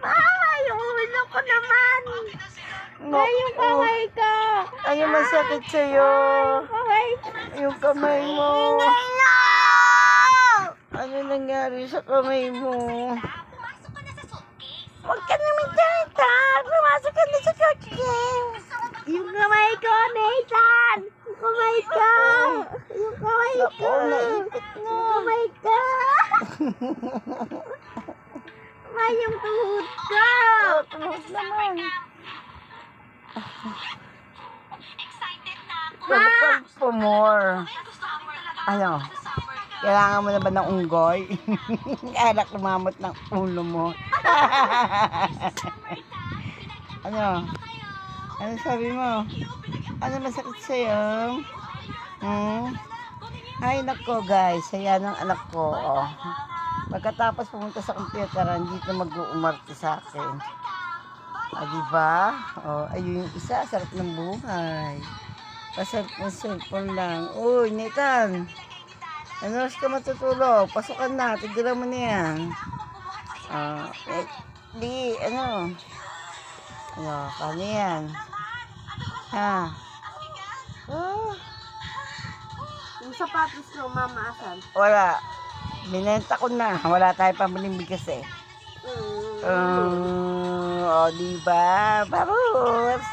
Mama, yung ulo ko naman. Ay, yung kamay ko. Ano masakit sa'yo? Kamay ko. Yung kamay mo. Ingay na! Ano nangyari sa kamay mo? Huwag ka naman dyan, pumasok ka na sa kotse. Yung kamay ko, Nathan. Yung kamay ko. Yung kamay ko. Ako, naipit na. Yung kamay ko. May yung tuhod ko. Tuhod naman. Ma! For more. Ano? Kailangan mo na ba ng unggoy? Anak lumamot ng ulo mo. Ano? Ano sabi mo? Ano masakit sa'yo? Ay, nako guys. Ayan ang anak ko. Oh. Pagkatapos pumunta sa computeran, dito mag-uumarte sa akin. Ah, diba? Oh, ayun yung isa. Sarap ng buhay. Pasarap ng cellphone lang. Uy, Nathan. Ano oras ka matutulog? Pasukan na. Tigilan mo na yan. Di, ano? Ano, paano yan? Ha? Yung sapatos ko, mama, asan? Wala. Binenta ko na. Wala tayo pambiling bigas eh. Mm. O, diba? Babos!